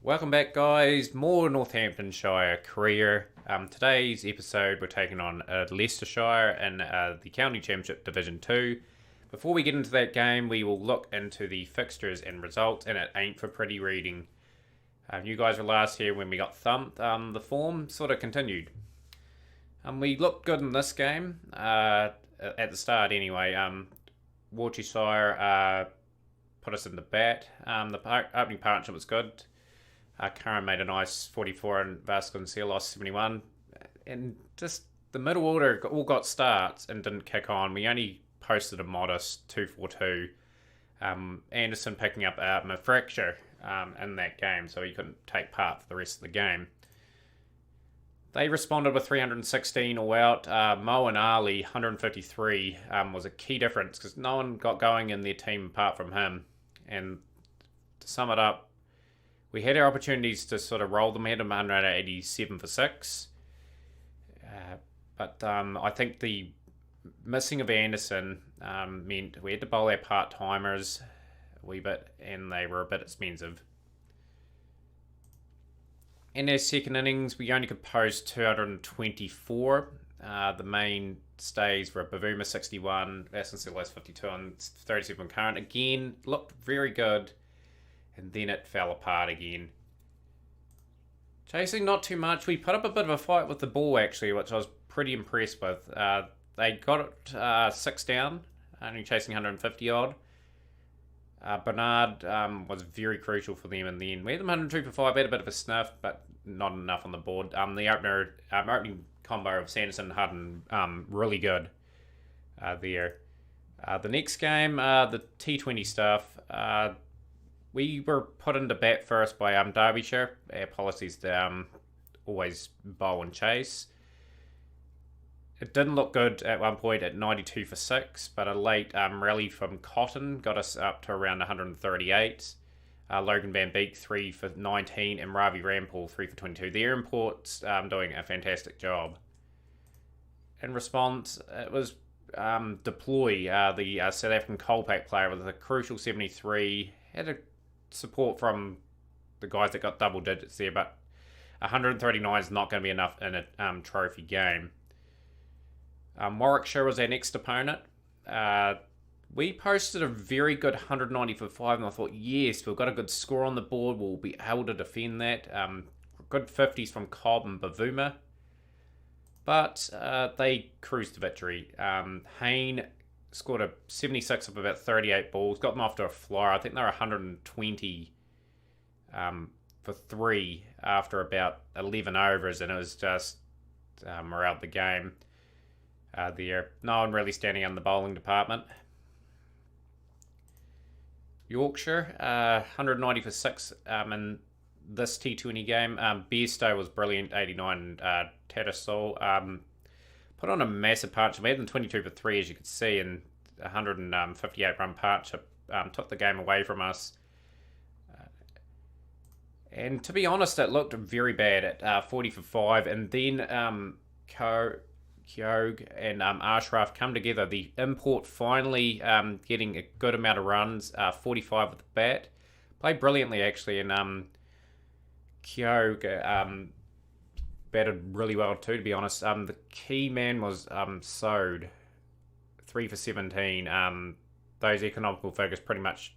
Welcome back, guys. More Northamptonshire career. Today's episode, we're taking on Leicestershire in the County Championship Division 2. Before we get into that game, we will look into the fixtures and results, and it ain't for pretty reading. You guys were last here when we got thumped. The form sort of continued. We looked good in this game, at the start anyway. Worcestershire put us in the bat. The opening partnership was good. Curran made a nice 44 and Vasconcelos 71. And just the middle order all got starts and didn't kick on. We only posted a modest 2-4-2. Anderson picking up a fracture in that game, so he couldn't take part for the rest of the game. They responded with 316 all out. Mo and Ali, 153, was a key difference because no one got going in their team apart from him. And to sum it up, we had our opportunities to sort of roll them. We had them 187 for 6. But I think the missing of Anderson meant we had to bowl our part-timers a wee bit, and they were a bit expensive. In our second innings, we only could post 224. The main stays were Bavuma 61, Vasconcelos 52, and 37 Curran. Again, looked very good. And then it fell apart again. Chasing not too much. We put up a bit of a fight with the ball, actually, which I was pretty impressed with. They got it 6 down, only chasing 150 odd. Bernard was very crucial for them in the end. We had them 102 for 5, had a bit of a sniff, but not enough on the board. The opening combo of Sanderson and Hutton, really good there. The next game, the T20 stuff, we were put into bat first by Derbyshire. Our policies to always bowl and chase. It didn't look good at one point at 92 for 6, but a late rally from Cotton got us up to around 138. Logan Van Beek 3 for 19 and Ravi Rampal 3 for 22. Their imports doing a fantastic job. In response, it was Deploy, the South African Colpack player with a crucial 73. Had a support from the guys that got double digits there, but 139 is not going to be enough in a trophy game. Warwickshire was our next opponent. We posted a very good 190 for 5, and I thought, yes, we've got a good score on the board. We'll be able to defend that. Good 50s from Cobb and Bavuma. But they cruised to victory. Hayne scored a 76 of about 38 balls, got them off to a flyer. I think they were 120 for 3 after about 11 overs, and it was just we're out the game there. No one really standing on the bowling department. Yorkshire, 190 for 6 in this T20 game. Bairstow was brilliant, 89, and Tattersall put on a massive partnership. We had them 22 for 3, as you could see, and 158 run partnership took the game away from us. And to be honest, it looked very bad at 40 for 5, and then Kyogue and Ashraf come together. The import finally getting a good amount of runs, 45 with the bat. Played brilliantly, actually, and Kyogue batted really well too, to be honest. The key man was Sode, 3 for 17. Those economical figures pretty much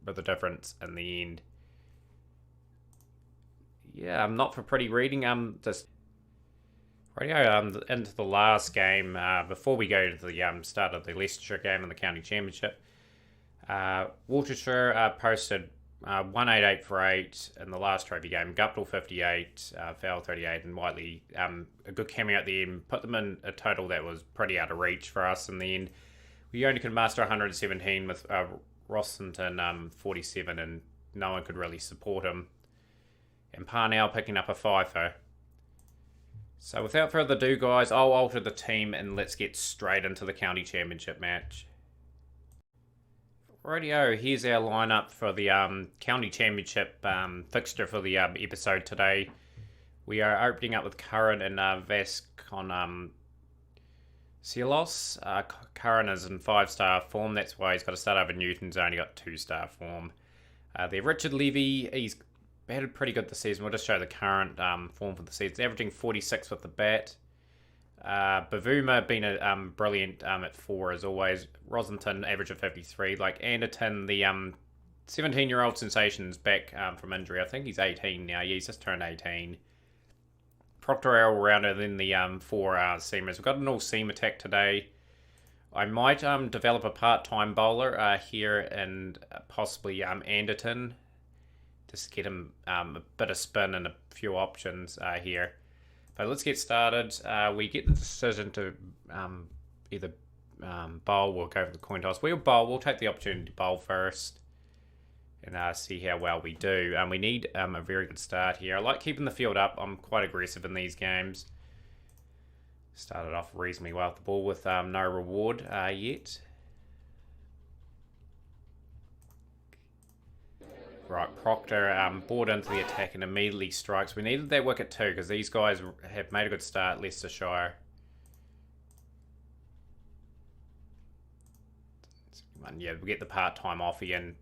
were the difference in the end. Yeah, not for pretty reading. Just radio into the last game before we go to the start of the Leicestershire game in the County Championship. Worcestershire posted 188 for 8 in the last trophy game. Guptill 58, Fowl 38, and Whiteley a good cameo at the end. Put them in a total that was pretty out of reach for us in the end. We only could master 117 with Rossington 47, and no one could really support him. And Parnell picking up a fifer. So without further ado, guys, I'll alter the team and let's get straight into the County Championship match. Rightio, here's our lineup for the County Championship fixture for the episode today. We are opening up with Curran and Vasconcelos. Curran is in 5-star form, that's why he's got to start over Newton's only got 2-star form. There, Richard Levy, he's batted pretty good this season. We'll just show the current form for the season. Averaging 46 with the bat. Bavuma been a brilliant at 4 as always. Rosenton average of 53. Like Anderton, the 17-year-old sensation's back from injury. I think he's 18 now. Yeah, he's just turned 18. Proctor all-rounder, then the 4 seamers. We've got an all-seam attack today. I might develop a part-time bowler here and possibly Anderton. Just get him a bit of spin and a few options here. But let's get started. We get the decision to either bowl or go for the coin toss. We'll bowl. We'll take the opportunity to bowl first and see how well we do. We need a very good start here. I like keeping the field up. I'm quite aggressive in these games. Started off reasonably well with the ball with no reward yet. Right, Proctor bored into the attack and immediately strikes. We needed that wicket too because these guys have made a good start, Leicestershire. Yeah, we'll get the part-time offie and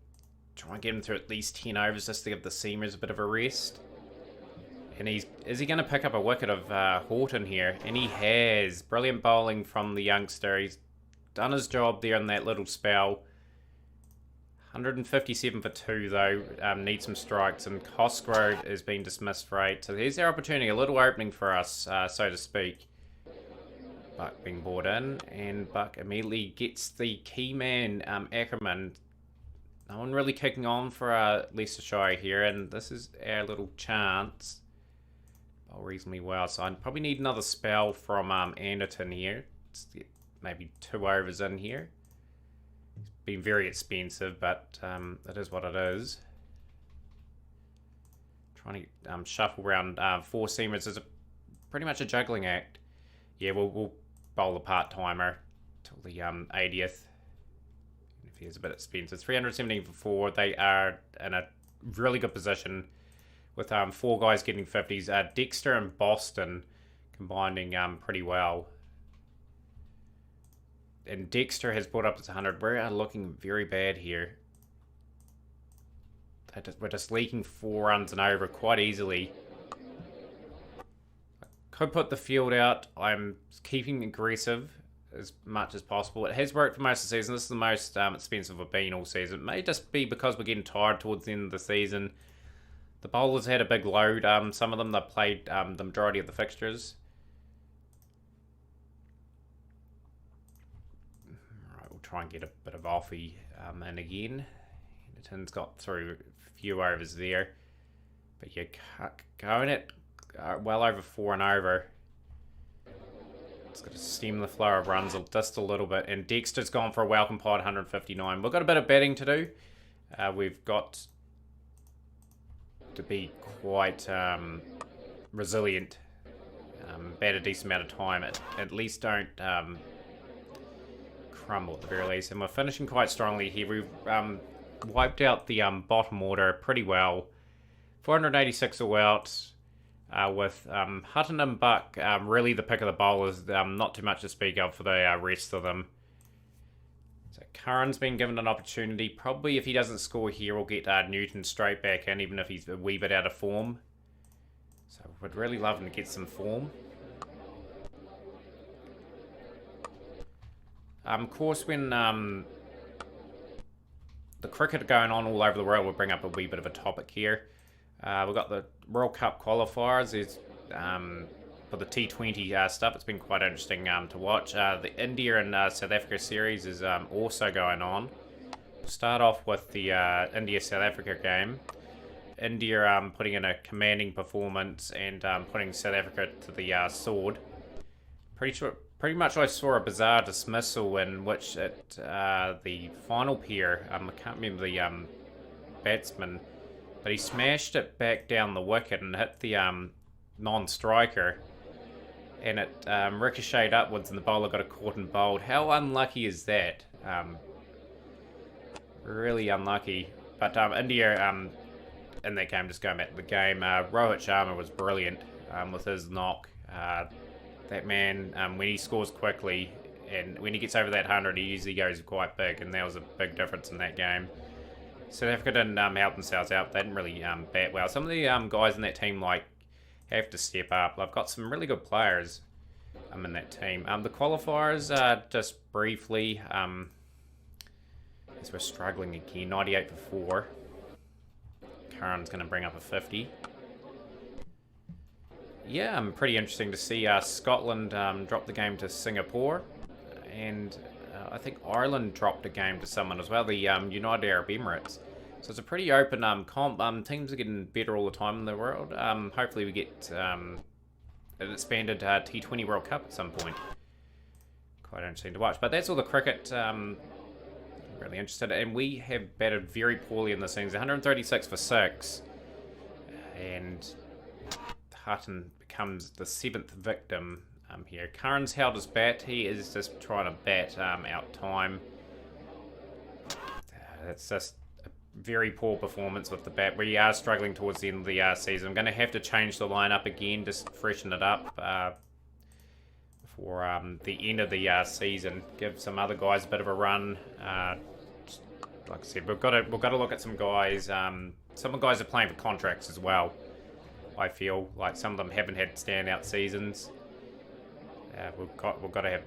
try and get him through at least 10 overs just to give the seamers a bit of a rest. And is he going to pick up a wicket of Horton here? And he has. Brilliant bowling from the youngster. He's done his job there in that little spell. 157 for 2 though. Needs some strikes. And Cosgrove has been dismissed for 8. So there's our opportunity. A little opening for us, so to speak. Buck being brought in. And Buck immediately gets the key man, Ackerman. No one really kicking on for Leicestershire here. And this is our little chance. Reasonably well, so I probably need another spell from Anderton here. Let's get maybe 2 overs in here. It's been very expensive, but it is what it is. Trying to shuffle around 4 seamers is pretty much a juggling act. Yeah, we'll bowl the part-timer till the 80th. If he is a bit expensive. 317 for 4. They are in a really good position with 4 guys getting 50s. Dexter and Boston combining pretty well. And Dexter has brought up to 100. We are looking very bad here. We're just leaking 4 runs and over quite easily. I could put the field out. I'm keeping aggressive as much as possible. It has worked for most of the season. This is the most expensive we've been all season. It may just be because we're getting tired towards the end of the season. The bowlers had a big load. Some of them, they played the majority of the fixtures. Right, we'll try and get a bit of offie in again. Anderton's got through a few overs there. But you're going at well over 4 and over. It's got to stem the flow of runs just a little bit. And Dexter's gone for a welcome pod, 159. We've got a bit of batting to do. We've got to be quite resilient, bat a decent amount of time, at least don't crumble at the very least. And we're finishing quite strongly here. We've wiped out the bottom order pretty well. 486 all out with Hutton and Buck really the pick of the bowlers. Not too much to speak of for the rest of them. So Curran's been given an opportunity. Probably if he doesn't score here, we'll get Newton straight back in, even if he's a wee bit out of form. So we'd really love him to get some form. Of course, when the cricket going on all over the world, we'll bring up a wee bit of a topic here. We've got the World Cup qualifiers. There's for the T20 stuff. It's been quite interesting to watch. The India and South Africa series is also going on. We'll start off with the India-South Africa game. India putting in a commanding performance and putting South Africa to the sword. Pretty much I saw a bizarre dismissal in which the final pair, I can't remember the batsman, but he smashed it back down the wicket and hit the non-striker, and it ricocheted upwards and the bowler got a caught and bowled. How unlucky is that? Really unlucky. But India in that game, just going back to the game, Rohit Sharma was brilliant with his knock. That man, when he scores quickly and when he gets over that 100, he usually goes quite big, and that was a big difference in that game. South Africa didn't help themselves out. They didn't really bat well. Some of the guys in that team have to step up. I've got some really good players in that team. The qualifiers, just briefly, as we're struggling again, 98 for 4. Curran's going to bring up a 50. Yeah, pretty interesting to see Scotland drop the game to Singapore, and I think Ireland dropped a game to someone as well, the United Arab Emirates. So it's a pretty open comp. Teams are getting better all the time in the world. Hopefully we get an expanded T20 World Cup at some point. Quite interesting to watch. But that's all the cricket. Really interested. And we have batted very poorly in this innings. 136 for 6. And Hutton becomes the 7th victim here. Curran's held his bat. He is just trying to bat out time. It's just a very poor performance with the bat. We are struggling towards the end of the season. I'm going to have to change the lineup again, just freshen it up for the end of the season. Give some other guys a bit of a run. Like I said, we've got to look at some guys. Some of the guys are playing for contracts as well. I feel like some of them haven't had standout seasons. We've got to have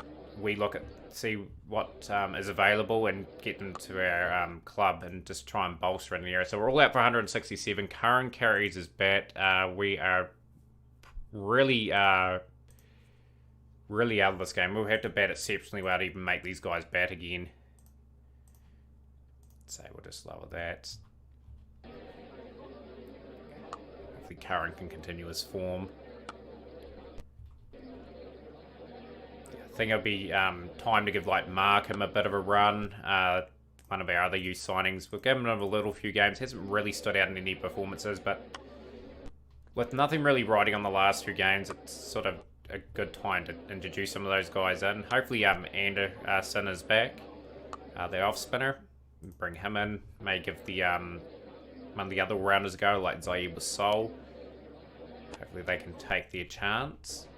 see what is available and get them to our club and just try and bolster in the area. So we're all out for 167. Curran carries his bat. We are really out of this game. We'll have to bat exceptionally well to even make these guys bat again. So we'll just lower that. Hopefully Curran can continue his form. I think it'll be time to give Markham a bit of a run. One of our other youth signings. We've given him a little few games. Hasn't really stood out in any performances, but with nothing really riding on the last few games, it's sort of a good time to introduce some of those guys in. Hopefully Anderson is back. The off spinner. Bring him in. May give the one of the other rounders a go, like Zaid with Sol. Hopefully they can take their chance.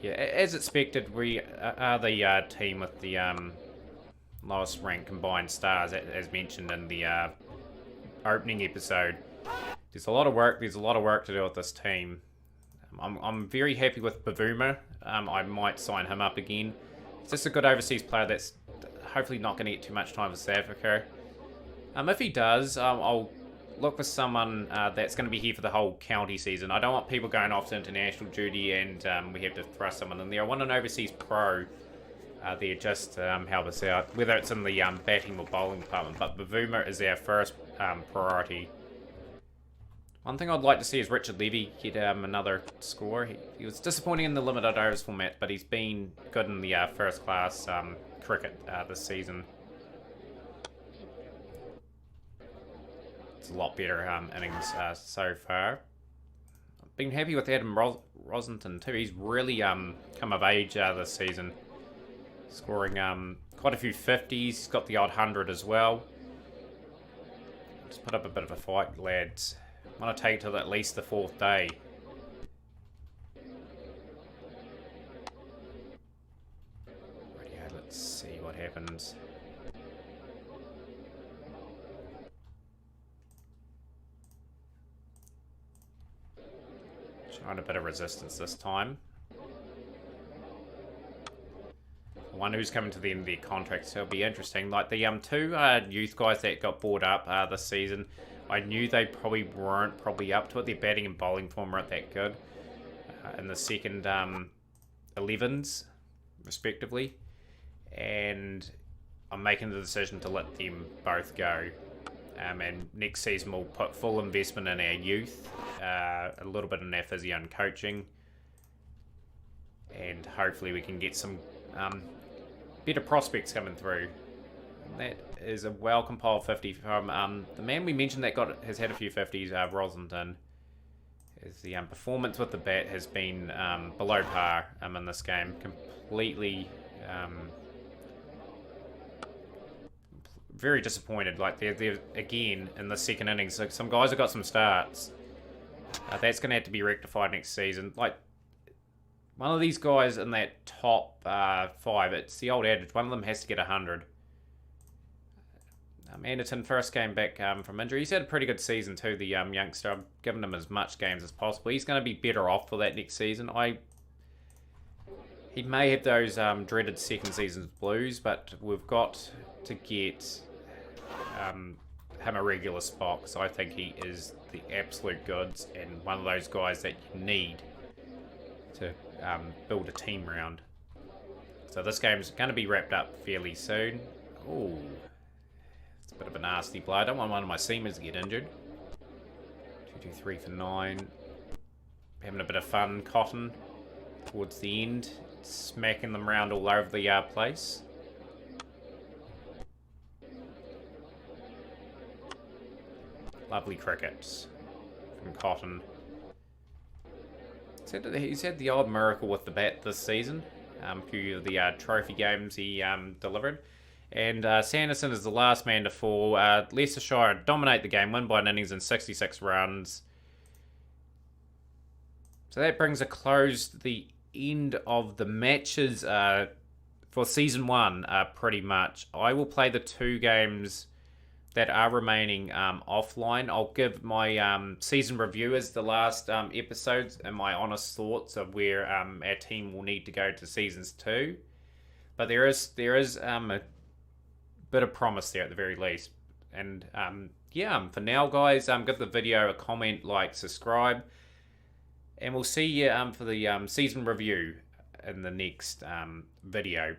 Yeah, as expected, we are the team with the lowest ranked combined stars, as mentioned in the opening episode. There's a lot of work. There's a lot of work to do with this team. I'm very happy with Bavuma. I might sign him up again. He's just a good overseas player that's hopefully not going to get too much time for South Africa. If he does, I'll look for someone that's going to be here for the whole county season. I don't want people going off to international duty and we have to thrust someone in there. I want an overseas pro there just to help us out, whether it's in the batting or bowling department. But Bavuma is our first priority. One thing I'd like to see is Richard Levy get another score. He was disappointing in the limited overs format, but he's been good in the first class cricket this season. It's a lot better innings so far. I've been happy with Adam Rosington too. He's really come of age this season, scoring quite a few 50s. He's got the odd 100 as well. Let's put up a bit of a fight, lads. I want to take it to at least the 4th day. Rightio, let's see what happens. Trying a bit of resistance this time. One who's coming to the end of their contract, so it'll be interesting. Like the two youth guys that got brought up this season, I knew they probably weren't up to it. Their batting and bowling form weren't that good in the second 11s, respectively. And I'm making the decision to let them both go. And next season we'll put full investment in our youth, a little bit in our physio and coaching. And hopefully we can get some better prospects coming through. That is a well-compiled 50 from the man we mentioned that has had a few 50s, Rosington. The performance with the bat has been below par in this game. Completely very disappointed. Like they're again in the second innings. Like some guys have got some starts. That's going to have to be rectified next season. Like one of these guys in that top 5, it's the old adage, one of them has to get 100. Anderton, first game back from injury. He's had a pretty good season too, the youngster. I've given him as much games as possible. He's going to be better off for that next season. He may have those dreaded second season's blues, but we've got to get him a regular spot, because I think he is the absolute goods and one of those guys that you need to build a team around. So this game's going to be wrapped up fairly soon. Ooh. It's a bit of a nasty blow. I don't want one of my seamers to get injured. 2, 2, 3 for 9. Having a bit of fun, Cotton, towards the end. Smacking them around all over the place. Lovely crickets from Cotton. He's had the odd miracle with the bat this season. A few of the trophy games he delivered. And Sanderson is the last man to fall. Leicestershire dominate the game, win by an innings and 66 runs. So that brings a close to the end of the matches for Season 1, pretty much. I will play the 2 games that are remaining offline. I'll give my season review as the last episodes and my honest thoughts of where our team will need to go to Seasons 2. But there is a bit of promise there at the very least. And yeah, for now, guys, give the video a comment, like, subscribe. And we'll see you for the season review in the next video.